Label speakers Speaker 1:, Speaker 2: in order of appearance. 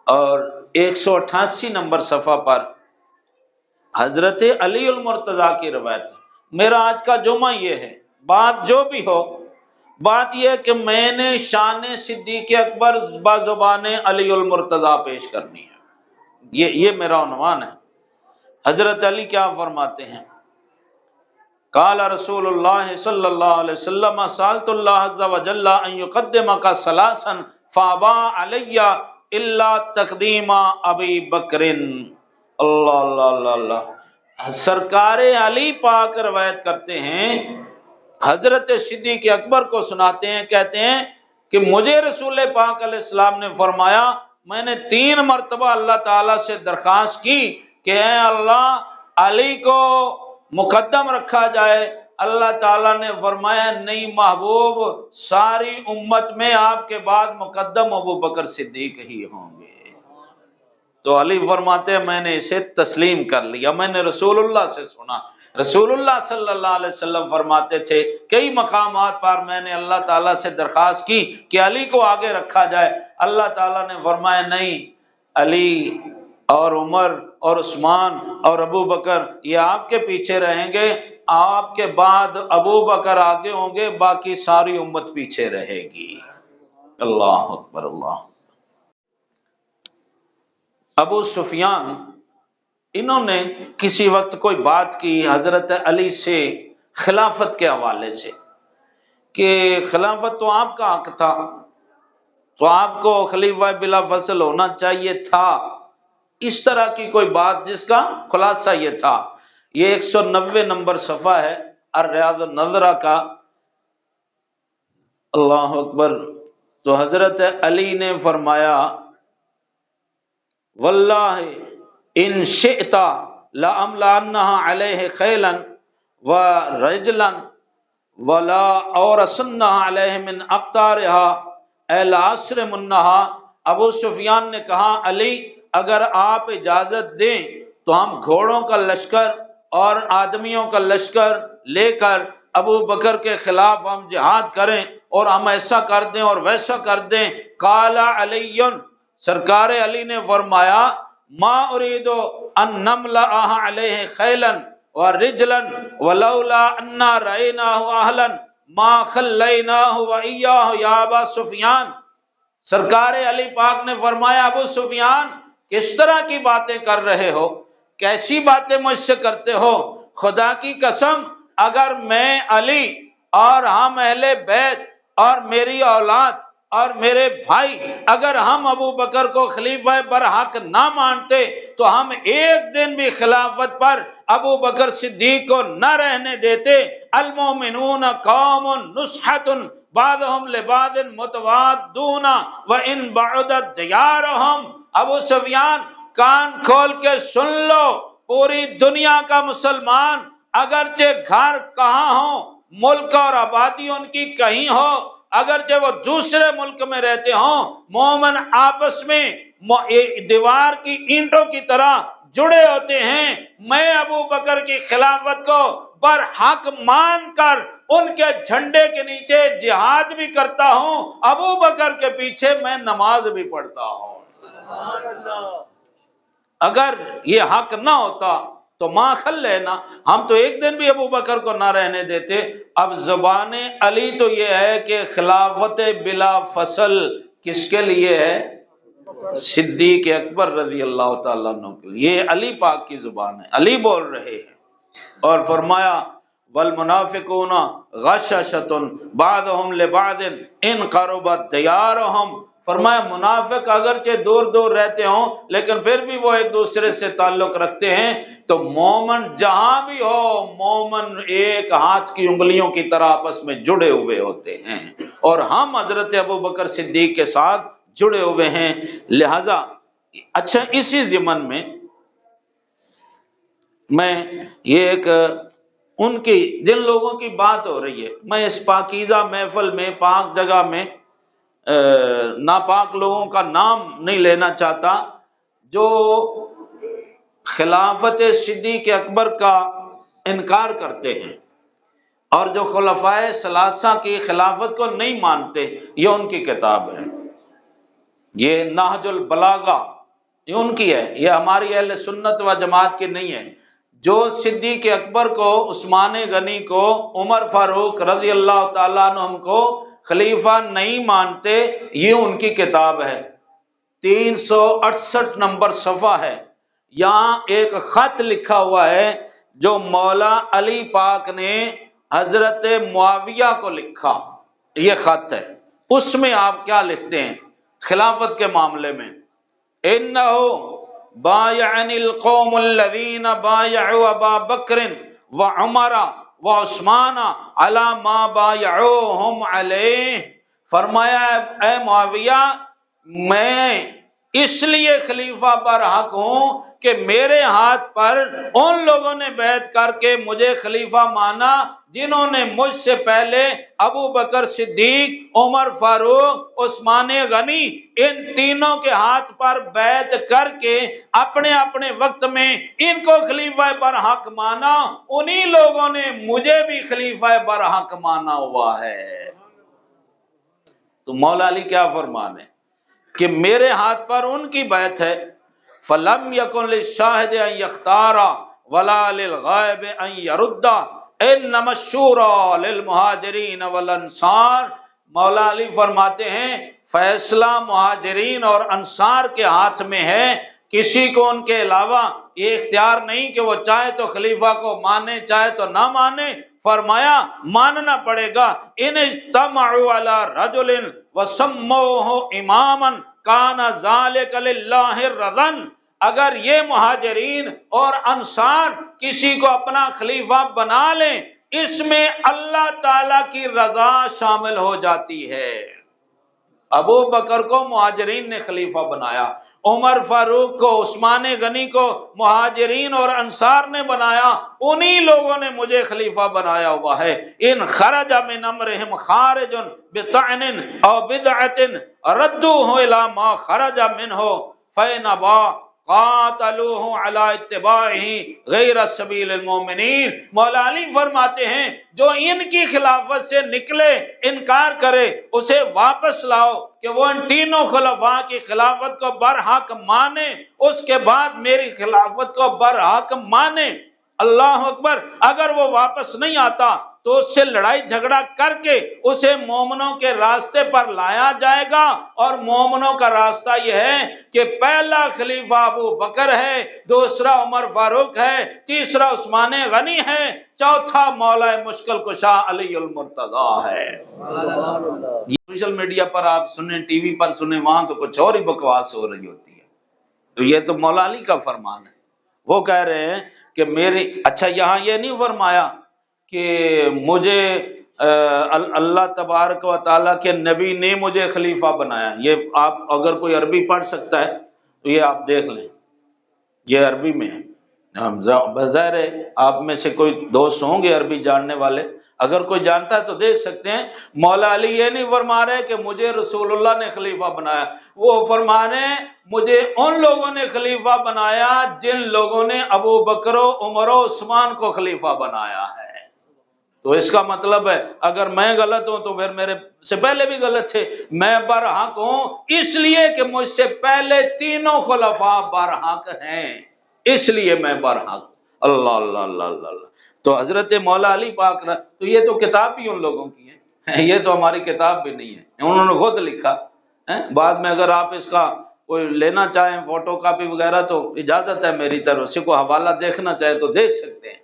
Speaker 1: اور 188 نمبر صفحہ پر حضرت علی المرتضیٰ کی روایت ہے۔ میرا آج کا جمعہ یہ ہے، بات جو بھی ہو، بات یہ ہے کہ میں نے شان صدیق اکبر بزبان علی المرتضیٰ پیش کرنی ہے، یہ میرا عنوان ہے۔ حضرت علی کیا فرماتے ہیں؟ قال رسول اللہ صلی اللہ علیہ وسلم سألت اللہ عز وجل ان یقدمک ثلاثا فابا علی الا تقدیم ابی بکر۔ اللہ اللہ اللہ اللہ، سرکار علی پاک روایت کرتے ہیں، حضرت صدیق اکبر کو سناتے ہیں، کہتے ہیں کہ مجھے رسول پاک علیہ السلام نے فرمایا، میں نے 3 مرتبہ اللہ تعالیٰ سے درخواست کی کہ اے اللہ علی کو مقدم رکھا جائے۔ اللہ تعالیٰ نے فرمایا نہیں محبوب، ساری امت میں آپ کے بعد مقدم ابو بکر صدیق ہی ہوں گے۔ تو علی فرماتے ہیں میں نے اسے تسلیم کر لیا، میں نے رسول اللہ سے سنا۔ رسول اللہ صلی اللہ علیہ وسلم فرماتے تھے کئی مقامات پر میں نے اللہ تعالیٰ سے درخواست کی کہ علی کو آگے رکھا جائے، اللہ تعالیٰ نے فرمایا نہیں، علی اور عمر اور عثمان اور ابو بکر یہ آپ کے پیچھے رہیں گے، آپ کے بعد ابو بکر آگے ہوں گے، باقی ساری امت پیچھے رہے گی۔ اللہ اکبر اللہ۔ ابو سفیان انہوں نے کسی وقت کوئی بات کی حضرت علی سے خلافت کے حوالے سے کہ خلافت تو آپ کا حق تھا، تو آپ کو خلیفہ بلا فصل ہونا چاہیے تھا، اس طرح کی کوئی بات جس کا خلاصہ یہ تھا۔ یہ 190 نمبر صفحہ ہے الریاض النظرہ کا۔ اللہ اکبر۔ تو حضرت علی نے فرمایا واللہ ان شئت لأملأنها علیہ خیلا ورجلا ولا اورسنها علیہ من اقطارها اے لأسرمنها۔ ابو سفیان نے کہا علی اگر آپ اجازت دیں تو ہم گھوڑوں کا لشکر اور آدمیوں کا لشکر لے کر ابو بکر کے خلاف ہم جہاد کریں اور ہم ایسا کر دیں اور ویسا کر دیں۔ قال علی، سرکار علی نے فرمایا ما اريد ان نملأ علیہ خیلا ورجلا ولولا انا رأیناہ اہلا ما خلیناہ وإیاہ یا ابا سفیان۔ سرکار علی پاک نے فرمایا ابو سفیان کس طرح کی باتیں کر رہے ہو، کیسی باتیں مجھ سے کرتے ہو؟ خدا کی قسم اگر میں علی اور ہم اہل بیت اور میری اولاد اور میرے بھائی اگر ہم ابو بکر کو خلیفہ برحق نہ مانتے تو ہم ایک دن بھی خلافت پر ابو بکر صدیق کو نہ رہنے دیتے۔ المومنون قوم نصحۃ بعضهم لبعض متوادون وان بعدت دیارهم۔ ابو سفیان کان کھول کے سن لو، پوری دنیا کا مسلمان اگرچہ گھر کہاں ہوں، ملک اور آبادی ان کی کہیں ہو، اگرچہ وہ دوسرے ملک میں رہتے ہوں، مومن آپس میں دیوار کی اینٹوں کی طرح جڑے ہوتے ہیں۔ میں ابو بکر کی خلافت کو برحق مان کر ان کے جھنڈے کے نیچے جہاد بھی کرتا ہوں، ابو بکر کے پیچھے میں نماز بھی پڑھتا ہوں۔ اگر یہ حق نہ ہوتا تو ما خلینا، ہم تو ایک دن بھی ابو بکر کو نہ رہنے دیتے۔ اب زبان علی تو یہ ہے کہ خلافت بلا فصل کس کے لیے ہے؟ صدیق اکبر رضی اللہ تعالیٰ عنہ کے لیے۔ یہ علی پاک کی زبان ہے، علی بول رہے ہیں۔ اور فرمایا والمنافقون غششۃ بعضهم لبعض ان قربت دیارهم۔ فرمایا منافق اگرچہ دور دور رہتے ہوں لیکن پھر بھی وہ ایک دوسرے سے تعلق رکھتے ہیں۔ تو مومن جہاں بھی ہو، مومن ایک ہاتھ کی انگلیوں کی طرح آپس میں جڑے ہوئے ہوتے ہیں، اور ہم حضرت ابو بکر صدیق کے ساتھ جڑے ہوئے ہیں۔ لہذا اچھا اسی ضمن میں یہ ایک ان کی جن لوگوں کی بات ہو رہی ہے، میں اس پاکیزہ محفل میں پاک جگہ میں ناپاک لوگوں کا نام نہیں لینا چاہتا، جو خلافت صدیق اکبر کا انکار کرتے ہیں اور جو خلفائے ثلاثہ کی خلافت کو نہیں مانتے، یہ ان کی کتاب ہے۔ یہ نہج البلاغہ یہ ان کی ہے، یہ ہماری اہل سنت و جماعت کی نہیں ہے۔ جو صدیق اکبر کو، عثمان غنی کو، عمر فاروق رضی اللہ تعالیٰ عنہم کو خلیفہ نہیں مانتے، یہ ان کی کتاب ہے، 368 نمبر صفحہ ہے۔ یہاں ایک خط لکھا ہوا ہے جو مولا علی پاک نے حضرت معاویہ کو لکھا، یہ خط ہے۔ اس میں آپ کیا لکھتے ہیں خلافت کے معاملے میں؟ اِنَّهُ بَایَعَنِ الْقَوْمُ الَّذِينَ بَایَعُوا أَبَا بَکْرٍ وَعُمَرَ وَعُثْمَانَ عَلَى مَا بَایَعُوهُمْ عَلَیْهِ، فرمایا اے معاویہ، میں اس لیے خلیفہ برحق ہوں کہ میرے ہاتھ پر ان لوگوں نے بیعت کر کے مجھے خلیفہ مانا جنہوں نے مجھ سے پہلے ابو بکر صدیق، عمر فاروق، عثمان غنی، ان تینوں کے ہاتھ پر بیعت کر کے اپنے اپنے وقت میں ان کو خلیفہ برحق مانا، انہی لوگوں نے مجھے بھی خلیفہ برحق مانا ہوا ہے۔ تو مولا علی کیا فرمان ہے کہ میرے ہاتھ پر ان کی بیعت ہے۔ فَلَمْ يَكُنْ لِلشَّاهِدِ أَنْ يَخْتَارَ وَلَا لِلْغَائِبِ أَنْ يَرُدَّ إِنَّمَا الشُّورَى لِلْمُهَاجِرِينَ وَالْأَنصَارِ۔ مولا علی فرماتے ہیں فیصلہ مہاجرین اور انصار کے ہاتھ میں ہے، کسی کو ان کے علاوہ یہ اختیار نہیں کہ وہ چاہے تو خلیفہ کو مانے چاہے تو نہ مانے۔ فرمایا ماننا پڑے گا۔ ان اجتمعوا علی رجل وسموه اماما کان ذلک للہ رضا، اگر یہ مہاجرین اور انصار کسی کو اپنا خلیفہ بنا لیں، اس میں اللہ تعالی کی رضا شامل ہو جاتی ہے۔ ابو بکر کو مہاجرین نے خلیفہ بنایا، عمر فاروق کو، عثمان غنی کو مہاجرین اور انصار نے بنایا، انہی لوگوں نے مجھے خلیفہ بنایا ہوا ہے۔ ان خرج من امرہم خارج بطعن او بدعت ردوہ الی ما خرج منہ فإن ابا قاتلوہ علی اتباعہ غیر سبیل المؤمنین۔ مولا علی فرماتے ہیں جو ان کی خلافت سے نکلے، انکار کرے، اسے واپس لاؤ کہ وہ ان تینوں خلفاء کی خلافت کو برحق مانے، اس کے بعد میری خلافت کو برحق مانے۔ اللہ اکبر۔ اگر وہ واپس نہیں آتا تو اس سے لڑائی جھگڑا کر کے اسے مومنوں کے راستے پر لایا جائے گا، اور مومنوں کا راستہ یہ ہے کہ پہلا خلیفہ ابو بکر ہے، دوسرا عمر فاروق ہے، تیسرا عثمان غنی ہے، چوتھا مولا مشکل کشا علی المرتضیٰ ہے۔ سوشل میڈیا پر آپ سنیں، ٹی وی پر سنیں، وہاں تو کچھ اور ہی بکواس ہو رہی ہوتی ہے۔ تو یہ تو مولا علی کا فرمان ہے۔ وہ کہہ رہے ہیں کہ میری، اچھا یہاں یہ نہیں فرمایا کہ مجھے اللہ تبارک و تعالیٰ کے نبی نے مجھے خلیفہ بنایا۔ یہ آپ اگر کوئی عربی پڑھ سکتا ہے تو یہ آپ دیکھ لیں، یہ عربی میں ہے۔ بظاہر ہے آپ میں سے کوئی دوست ہوں گے عربی جاننے والے، اگر کوئی جانتا ہے تو دیکھ سکتے ہیں۔ مولا علی یہ نہیں فرما رہے کہ مجھے رسول اللہ نے خلیفہ بنایا، وہ فرما رہے ہیں مجھے ان لوگوں نے خلیفہ بنایا جن لوگوں نے ابو بکر و عمر و عثمان کو خلیفہ بنایا ہے۔ تو اس کا مطلب ہے اگر میں غلط ہوں تو پھر میرے سے پہلے بھی غلط تھے، میں برحق ہوں اس لیے کہ مجھ سے پہلے تینوں خلفاء برحق ہیں، اس لیے میں برحق۔ اللہ اللہ اللہ اللہ اللہ۔ تو حضرت مولا علی پاک تو یہ تو کتاب بھی ان لوگوں کی ہے، یہ تو ہماری کتاب بھی نہیں ہے، انہوں نے خود لکھا۔ بعد میں اگر آپ اس کا کوئی لینا چاہیں فوٹو کاپی وغیرہ تو اجازت ہے میری طرف سے، کوئی حوالہ دیکھنا چاہیں تو دیکھ سکتے ہیں۔